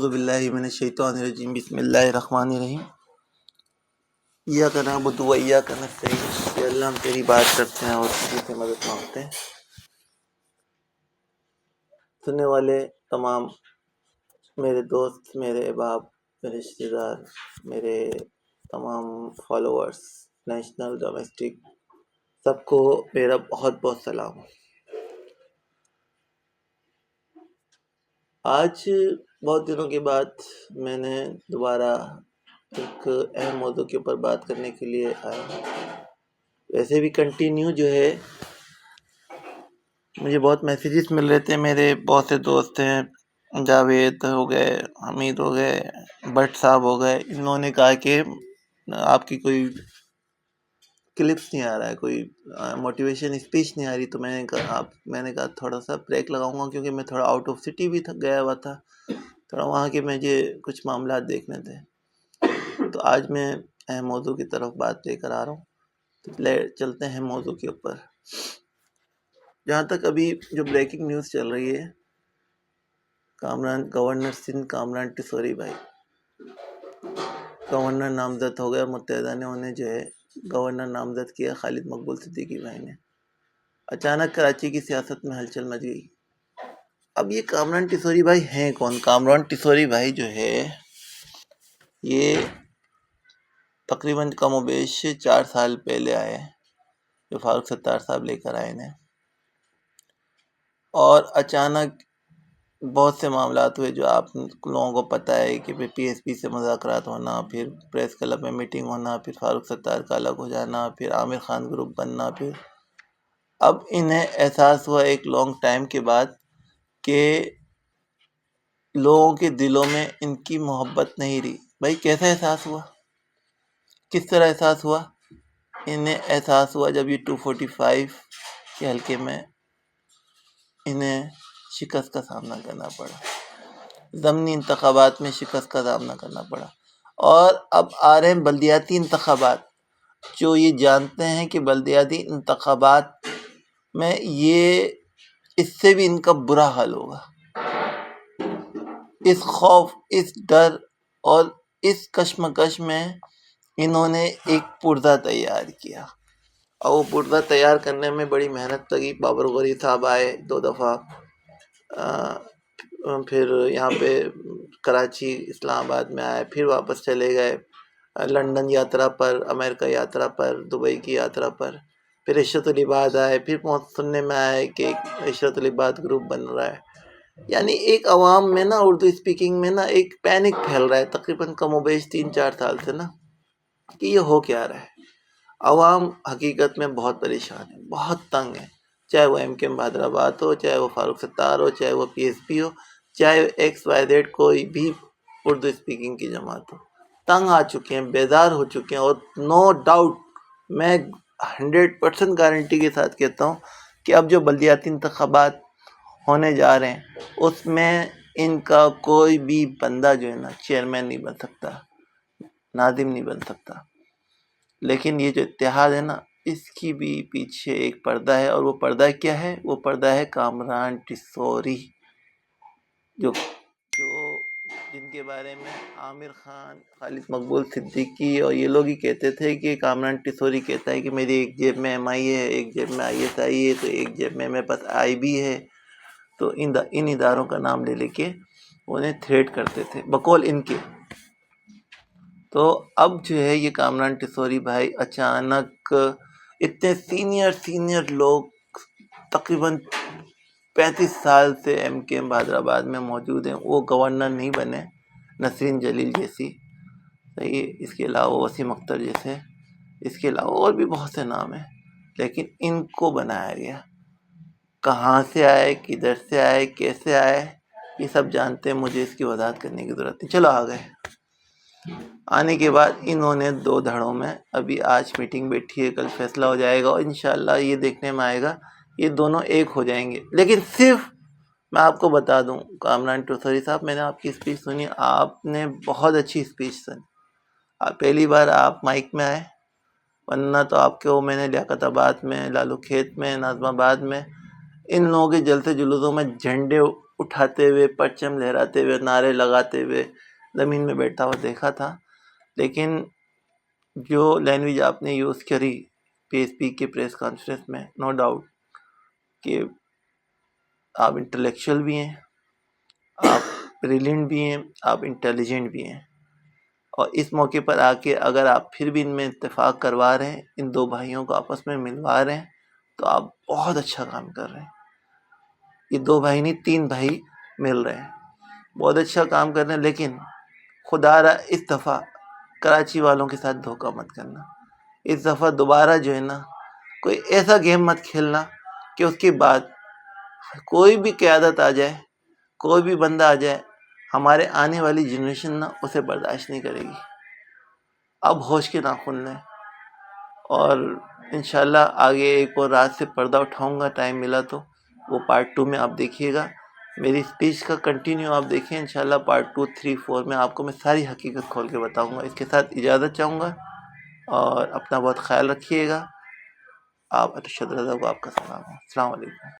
اعوذ باللہ من الشیطان الرجیم بسم اللہ الرحمن الرحیم ایاک نعبد و ایاک نستعین کہ اللہ ہم تیری بات کرتے ہیں اور تجھ سے مدد مانگتے ہیں۔ سننے والے تمام میرے دوست، میرے احباب، میرے رشتے دار، میرے تمام فالوورز، نیشنل ڈومیسٹک، سب کو میرا بہت بہت سلام۔ آج بہت دنوں کے بعد میں نے دوبارہ ایک اہم موضوع کے اوپر بات کرنے کے لیے آیا ہوں۔ ویسے بھی کنٹینیو جو ہے مجھے بہت میسیجز مل رہے تھے، میرے بہت سے دوست ہیں، جاوید ہو گئے، حمید ہو گئے، بٹ صاحب ہو گئے، ان لوگوں نے کہا کہ آپ کی کوئی کلپس نہیں آ رہا ہے، کوئی موٹیویشن اسپیچ نہیں آ رہی، تو میں نے کہا تھوڑا سا بریک لگاؤں گا، کیونکہ میں تھوڑا آؤٹ آف سٹی بھی گیا ہوا تھا، تھوڑا وہاں کے مجھے کچھ معاملات دیکھنے تھے۔ تو آج میں اہم موضوع کی طرف بات لے کر آ رہا ہوں، تو چلتے ہیں موضوع کے اوپر۔ جہاں تک ابھی جو بریکنگ نیوز چل رہی ہے، گورنر سندھ کامران ٹیسوری بھائی گورنر نامزد ہو گئے، اور متحدہ نے انہیں جو ہے گورنر نامزد کیا خالد مقبول صدیقی بھائی نے۔ اچانک کراچی کی سیاست میں ہلچل مچ گئی۔ اب یہ کامران ٹیسوری بھائی ہیں کون؟ کامران ٹیسوری بھائی جو ہے یہ تقریباً کم و بیش 4 سال پہلے آئے، جو فاروق ستار صاحب لے کر آئے ہیں، اور اچانک بہت سے معاملات ہوئے جو آپ لوگوں کو پتہ ہے کہ پی ایس پی سے مذاکرات ہونا، پھر پریس کلب میں میٹنگ ہونا، پھر فاروق ستار کا الگ ہو جانا، پھر عامر خان گروپ بننا، پھر اب انہیں احساس ہوا ایک لانگ ٹائم کے بعد کہ لوگوں کے دلوں میں ان کی محبت نہیں رہی۔ بھائی کیسا احساس ہوا؟ کس طرح احساس ہوا؟ انہیں احساس ہوا جب یہ 245 کے حلقے میں انہیں شکست کا سامنا کرنا پڑا، ضمنی انتخابات میں شکست کا سامنا کرنا پڑا، اور اب آ رہے ہیں بلدیاتی انتخابات، جو یہ جانتے ہیں کہ بلدیاتی انتخابات میں یہ اس سے بھی ان کا برا حال ہوگا۔ اس خوف، اس ڈر اور اس کشمکش میں انہوں نے ایک پرزہ تیار کیا، اور وہ پرزہ تیار کرنے میں بڑی محنت لگی۔ بابر غوری صاحب آئے 2 دفعہ، پھر یہاں پہ کراچی اسلام آباد میں آئے، پھر واپس چلے گئے لنڈن یاترا پر، امریکہ یاترا پر، دبئی کی یاترا پر، پھر عشرت العباد آئے، پھر سننے میں آئے کہ عشرت العباد گروپ بن رہا ہے۔ یعنی ایک عوام میں نا، اردو اسپیکنگ میں نا ایک پینک پھیل رہا ہے تقریباً کم و بیش 3-4 سال سے نا، کہ یہ ہو کیا رہا ہے۔ عوام حقیقت میں بہت پریشان ہے، بہت تنگ ہے، چاہے وہ ایم کے ایم حیدرآباد ہو، چاہے وہ فاروق ستار ہو، چاہے وہ پی ایس پی ہو، چاہے ایکس وائی زیڈ کوئی بھی اردو اسپیکنگ کی جماعت ہو، تنگ آ چکے ہیں، بیزار ہو چکے ہیں۔ اور نو ڈاؤٹ، میں 100% گارنٹی کے ساتھ کہتا ہوں کہ اب جو بلدیاتی انتخابات ہونے جا رہے ہیں اس میں ان کا کوئی بھی بندہ جو ہے نا چیئرمین نہیں بن سکتا، ناظم نہیں بن سکتا۔ لیکن یہ جو اتحاد ہے نا، اس کی بھی پیچھے ایک پردہ ہے، اور وہ پردہ کیا ہے؟ وہ پردہ ہے کامران ٹیسوری، جن کے بارے میں عامر خان، خالد مقبول صدیقی اور یہ لوگ ہی کہتے تھے کہ کامران ٹیسوری کہتا ہے کہ میری ایک جیب میں ایم آئی ہے، ایک جیب میں آئی ایس آئی ہے، تو ایک جیب میں میرے پاس آئی بی ہے۔ تو ان اداروں کا نام لے کے انہیں تھریٹ کرتے تھے بقول ان کے۔ تو اب جو ہے یہ کامران ٹیسوری بھائی اچانک اتنے سینئر لوگ، تقریباً 35 سال سے ایم کے ایم حیدرآباد میں موجود ہیں، وہ گورنر نہیں بنے، نسرین جلیل جیسی، اس کے علاوہ وسیم اختر جیسے، اس کے علاوہ اور بھی بہت سے نام ہیں، لیکن ان کو بنایا گیا۔ کہاں سے آئے، کدھر سے آئے، کیسے آئے، یہ سب جانتے ہیں، مجھے اس کی وضاحت کرنے کی ضرورت نہیں۔ چلو آ گئے۔ آنے کے بعد انہوں نے 2 دھڑوں میں، ابھی آج میٹنگ بیٹھی ہے، کل فیصلہ ہو جائے گا، اور انشاءاللہ یہ دیکھنے میں آئے گا یہ دونوں ایک ہو جائیں گے۔ لیکن صرف میں آپ کو بتا دوں، کامران ٹیسوری صاحب، میں نے آپ کی اسپیچ سنی، آپ نے بہت اچھی اسپیچ سنی، پہلی بار آپ مائک میں آئے، ورنہ تو آپ کو میں نے لیاقت آباد میں، لالو کھیت میں، ناظم آباد میں ان لوگوں کے جلسے جلوسوں میں جھنڈے اٹھاتے ہوئے، پرچم لہراتے ہوئے، نعرے لگاتے ہوئے زمین میں بیٹھا ہوا دیکھا تھا، لیکن جو لینگویج آپ نے یوز کری پی ایس پی کے پریس کانفرنس میں، نو ڈاؤٹ کہ آپ انٹلیکچوئل بھی ہیں، آپ بریلینٹ بھی ہیں، آپ انٹیلیجنٹ بھی ہیں، اور اس موقع پر آ کے اگر آپ پھر بھی ان میں اتفاق کروا رہے ہیں، ان دو بھائیوں کو آپس میں ملوا رہے ہیں، تو آپ بہت اچھا کام کر رہے ہیں۔ یہ دو بھائی نہیں، 3 بھائی مل رہے ہیں، بہت اچھا کام کر رہے ہیں، لیکن خدا را اس دفعہ کراچی والوں کے ساتھ دھوکہ مت کرنا، اس دفعہ دوبارہ جو ہے نا کوئی ایسا گیم مت کھیلنا کہ اس کے بعد کوئی بھی قیادت آ جائے، کوئی بھی بندہ آ جائے، ہمارے آنے والی جنریشن نا اسے برداشت نہیں کرے گی۔ اب ہوش کے ناخن لیں، اور انشاءاللہ آگے ایک اور رات سے پردہ اٹھاؤں گا، ٹائم ملا تو وہ پارٹ 2 میں آپ دیکھیے گا، میری اسپیچ کا کنٹینیو آپ دیکھیں، انشاءاللہ پارٹ 2، 3، 4 میں آپ کو میں ساری حقیقت کھول کے بتاؤں گا۔ اس کے ساتھ اجازت چاہوں گا، اور اپنا بہت خیال رکھیے گا۔ آپ ارشد رضا کو آپ کا سلام ہے۔ السلام علیکم۔